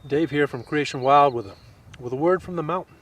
Dave here from Creation Wild with a word from the mountain.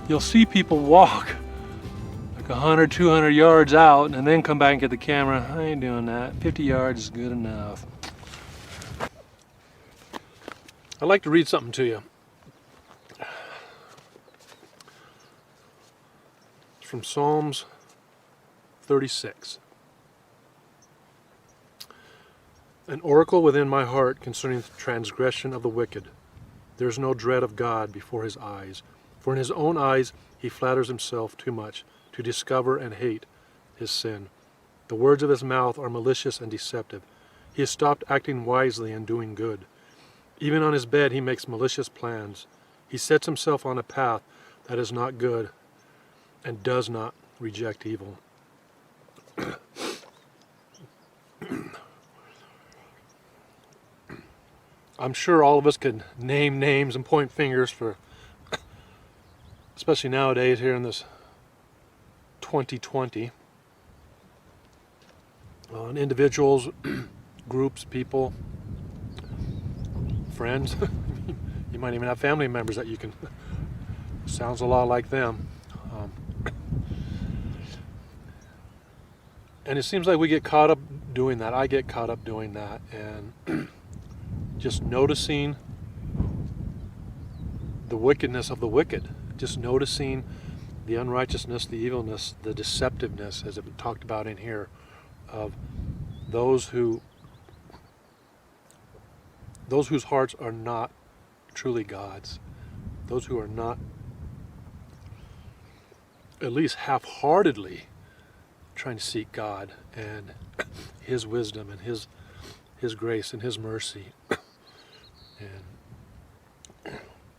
You'll see people walk like 100, 200 yards out and then come back and get the camera. I ain't doing that. 50 yards is good enough. I'd like to read something to you. It's from Psalms 36. An oracle within my heart concerning the transgression of the wicked. There is no dread of God before his eyes. For in his own eyes he flatters himself too much to discover and hate his sin. The words of his mouth are malicious and deceptive. He has stopped acting wisely and doing good. Even on his bed he makes malicious plans. He sets himself on a path that is not good and does not reject evil. I'm sure all of us could name names and point fingers for, especially nowadays here in this 2020, on individuals, groups, people, friends. You might even have family members that you can, sounds a lot like them. And it seems like we get caught up doing that. I get caught up doing that, and just noticing the wickedness of the wicked. Just noticing the unrighteousness, the evilness, the deceptiveness, as it talked about in here, of those whose hearts are not truly God's, those who are not at least half-heartedly trying to seek God and his wisdom and his grace and his mercy, and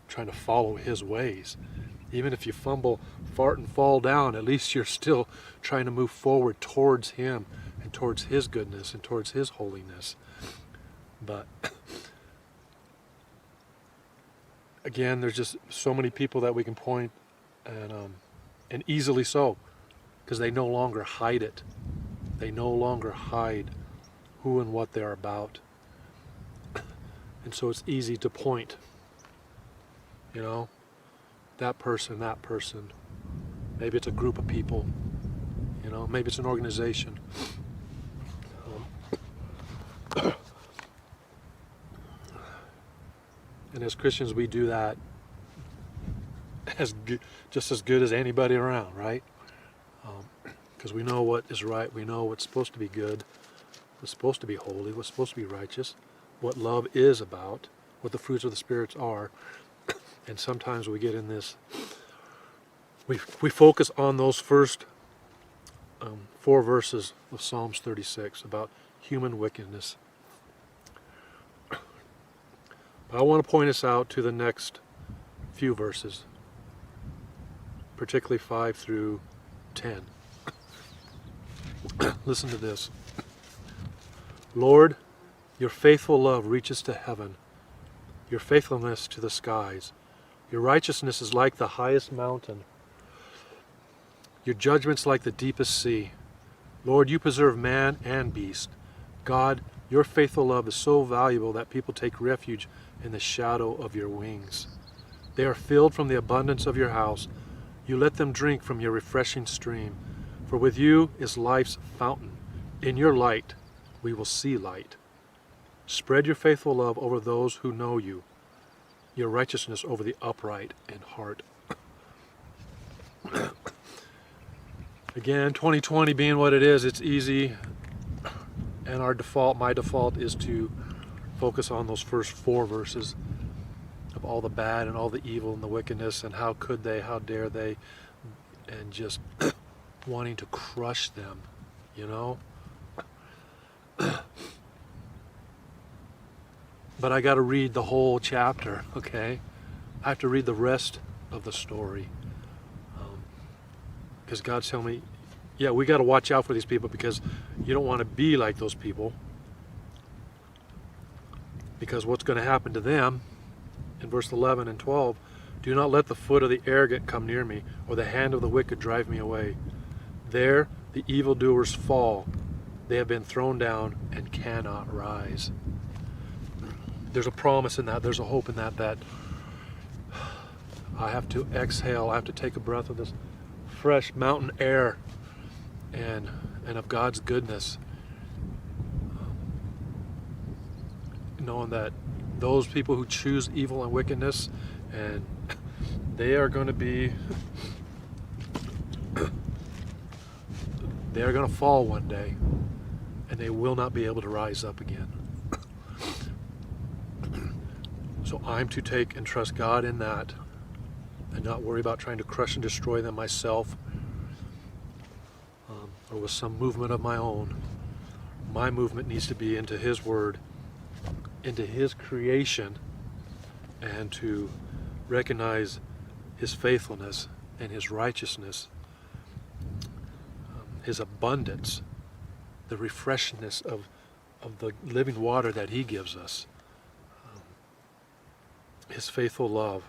trying to follow his ways. Even if you fumble, fart, and fall down, at least you're still trying to move forward towards him and towards his goodness and towards his holiness. But again, there's just so many people that we can point, and easily so, because they no longer hide it. They no longer hide who and what they're about. And so it's easy to point, that person, maybe it's a group of people, maybe it's an organization. And as Christians, we do that just as good as anybody around, right? Because we know what is right, we know what's supposed to be good, what's supposed to be holy, what's supposed to be righteous, what love is about, what the fruits of the spirits are. And sometimes we get in this, we focus on those first 4 verses of Psalms 36 about human wickedness. But I want to point us out to the next few verses, particularly 5 through 10. Listen to this. Lord, your faithful love reaches to heaven, your faithfulness to the skies. Your righteousness is like the highest mountain, your judgments like the deepest sea. Lord, you preserve man and beast. God, your faithful love is so valuable that people take refuge in the shadow of your wings. They are filled from the abundance of your house. You let them drink from your refreshing stream. For with you is life's fountain. In your light we will see light. Spread your faithful love over those who know you, your righteousness over the upright in heart. Again, 2020 being what it is, it's easy And my default is to focus on those first 4 verses of all the bad and all the evil and the wickedness and how could they, how dare they, and just wanting to crush them, you know? But I got to read the whole chapter, okay? I have to read the rest of the story. Because God's telling me, yeah, we got to watch out for these people because you don't want to be like those people. Because what's going to happen to them, in verse 11 and 12, do not let the foot of the arrogant come near me, or the hand of the wicked drive me away. There the evildoers fall. They have been thrown down and cannot rise. There's a promise in that, there's a hope in that, that I have to exhale, I have to take a breath of this fresh mountain air and of God's goodness. Knowing that those people who choose evil and wickedness, and they are going to be, they are going to fall one day, and they will not be able to rise up again. So I'm to take and trust God in that, and not worry about trying to crush and destroy them myself, or with some movement of my own. My movement needs to be into His Word, into His creation, and to recognize His faithfulness and His righteousness, His abundance, the refreshness of the living water that He gives us, His faithful love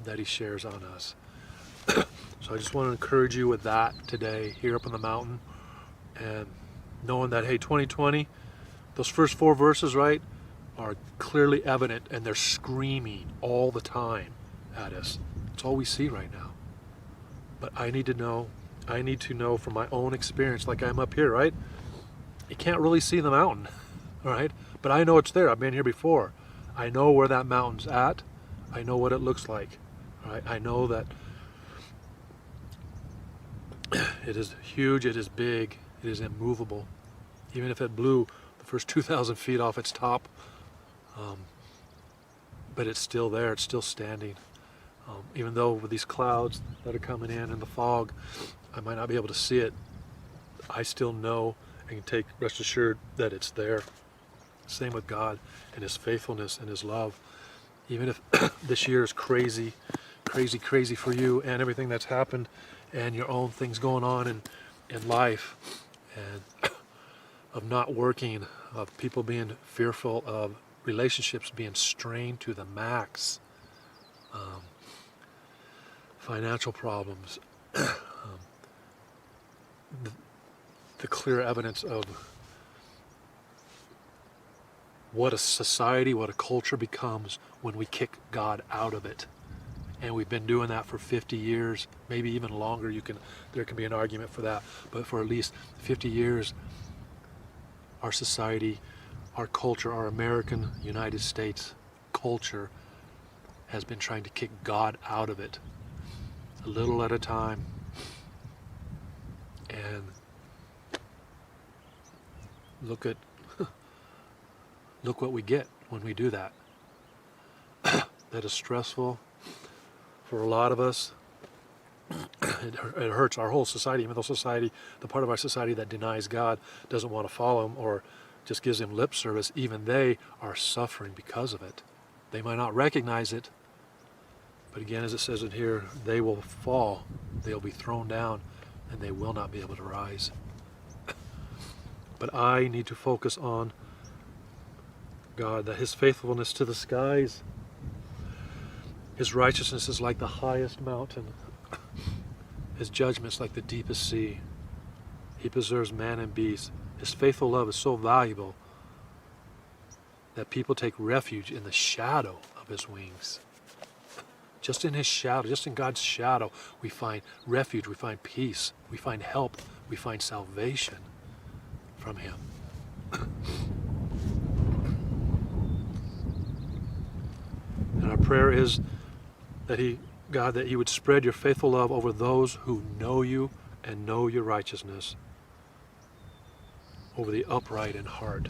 that He shares on us. So I just want to encourage you with that today, here up on the mountain, and knowing that, hey, 2020, those first 4 verses, right, are clearly evident, and they're screaming all the time at us. It's all we see right now. But I need to know from my own experience, like I'm up here, right? You can't really see the mountain, right? But I know it's there. I've been here before. I know where that mountain's at. I know what it looks like, right? I know that it is huge, it is big, it is immovable. Even if it blew the first 2,000 feet off its top, but it's still there, it's still standing. Even though with these clouds that are coming in and the fog, I might not be able to see it, I still know and can rest assured that it's there. Same with God and His faithfulness and His love. Even if this year is crazy for you and everything that's happened and your own things going on in life, and of not working, of people being fearful, of relationships being strained to the max, financial problems, the clear evidence of what a society, what a culture becomes when we kick God out of it. And we've been doing that for 50 years, maybe even longer. There can be an argument for that, but for at least 50 years, our society, our culture, our American United States culture has been trying to kick God out of it, a little at a time. And look what we get when we do that. That is stressful for a lot of us. It hurts our whole society, even though society, the part of our society that denies God, doesn't want to follow Him or just gives Him lip service. Even they are suffering because of it. They might not recognize it, but again, as it says in here, they will fall, they'll be thrown down, and they will not be able to rise. But I need to focus on God, that His faithfulness to the skies, His righteousness is like the highest mountain, His judgments like the deepest sea. He preserves man and beast. His faithful love is so valuable that people take refuge in the shadow of His wings. Just in His shadow, just in God's shadow, we find refuge, we find peace, we find help, we find salvation from Him. And our prayer is that God, that You would spread Your faithful love over those who know You and know Your righteousness. over the upright in heart.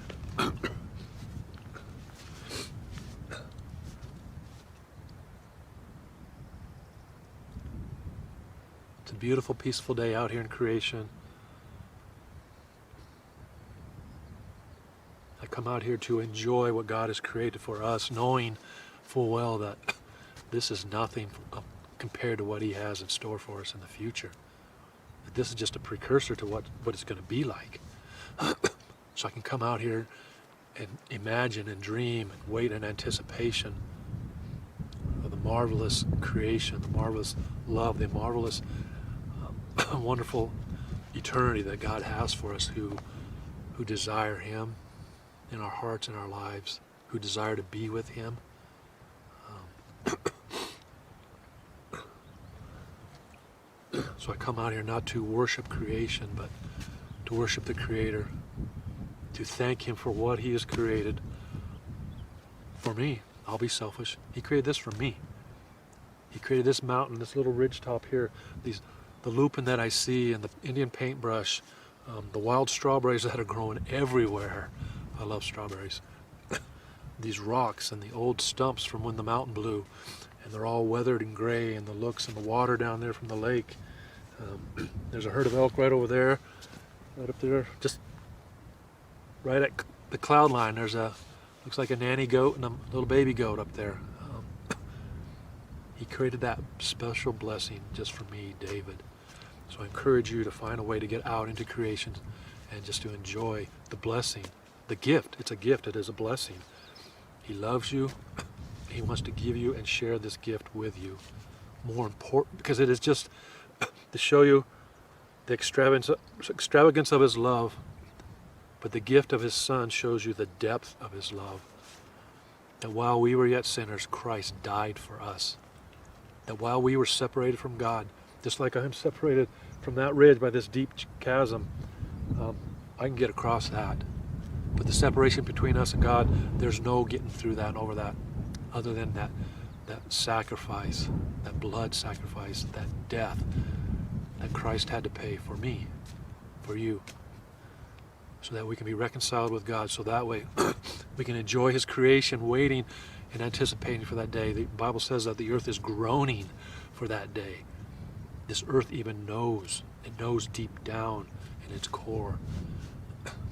It's a beautiful, peaceful day out here in creation. I come out here to enjoy what God has created for us, knowing full well that this is nothing compared to what He has in store for us in the future. That this is just a precursor to what it's going to be like. So I can come out here and imagine and dream and wait in anticipation of the marvelous creation, the marvelous love, the marvelous, wonderful eternity that God has for us who desire Him in our hearts and our lives, who desire to be with Him. So I come out here not to worship creation, but to worship the Creator, to thank Him for what He has created for me. I'll be selfish. He created this for me. He created this mountain, this little ridge top here, the lupin that I see, and the Indian paintbrush, the wild strawberries that are growing everywhere. I love strawberries. These rocks and the old stumps from when the mountain blew, and they're all weathered and gray, and the looks and the water down there from the lake. There's a herd of elk right over there, right up there, just right at the cloud line. There's looks like a nanny goat and a little baby goat up there. He created that special blessing just for me, David. So I encourage you to find a way to get out into creation and just to enjoy the blessing, the gift. It's a gift. It is a blessing. He loves you. He wants to give you and share this gift with you. More important, because it is just to show you the extravagance of His love, but the gift of His Son shows you the depth of His love. That while we were yet sinners, Christ died for us. That while we were separated from God, just like I am separated from that ridge by this deep chasm, I can get across that. But the separation between us and God, there's no getting through that and over that, other than that sacrifice, that blood sacrifice, that death that Christ had to pay for me, for you, so that we can be reconciled with God, so that way we can enjoy His creation, waiting and anticipating for that day. The Bible says that the earth is groaning for that day. This earth even knows, it knows deep down in its core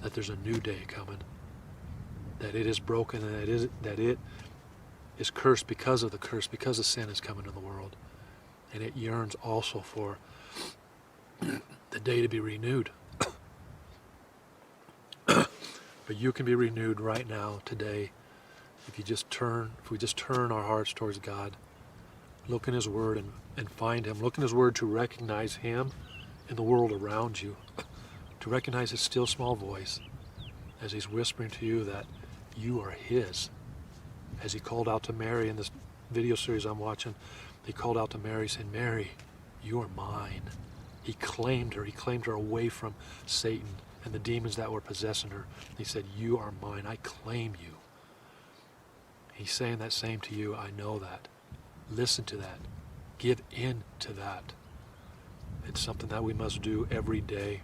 that there's a new day coming, that it is broken, and that it is cursed because of the curse, because the sin is coming in the world. And it yearns also for the day to be renewed. But you can be renewed right now, today, if we just turn our hearts towards God, look in His Word and find Him. Look in His Word to recognize Him in the world around you, to recognize His still small voice as He's whispering to you that you are His. As He called out to Mary in this video series I'm watching, He called out to Mary saying, Mary, you are mine. He claimed her away from Satan and the demons that were possessing her. He said, you are mine, I claim you. He's saying that same to you. I know that. Listen to that. Give in to that. It's something that we must do every day.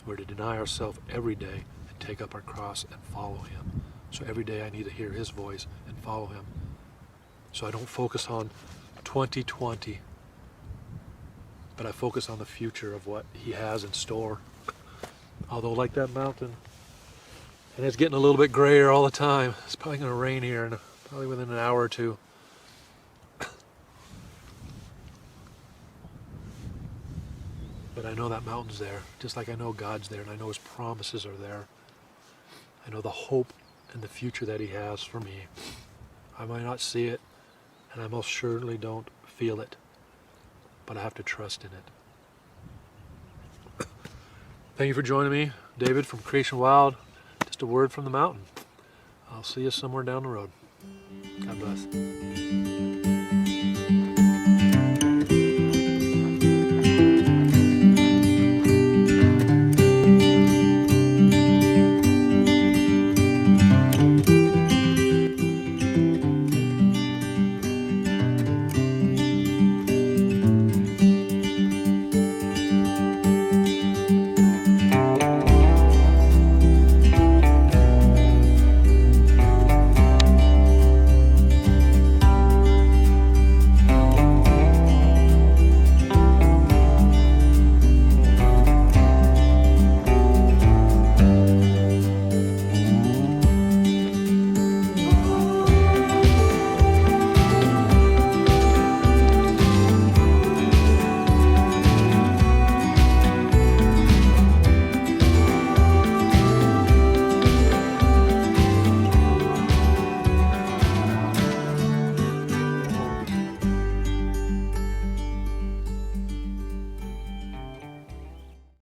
We're to deny ourselves every day and take up our cross and follow Him. So every day I need to hear His voice and follow Him. So I don't focus on 2020, but I focus on the future of what He has in store. Although like that mountain, and it's getting a little bit grayer all the time. It's probably going to rain here and probably within an hour or two. But I know that mountain's there, just like I know God's there, and I know His promises are there. I know the hope and the future that He has for me. I might not see it, and I most certainly don't feel it, but I have to trust in it. Thank you for joining me, David from Creation Wild. Just a word from the mountain. I'll see you somewhere down the road. God bless.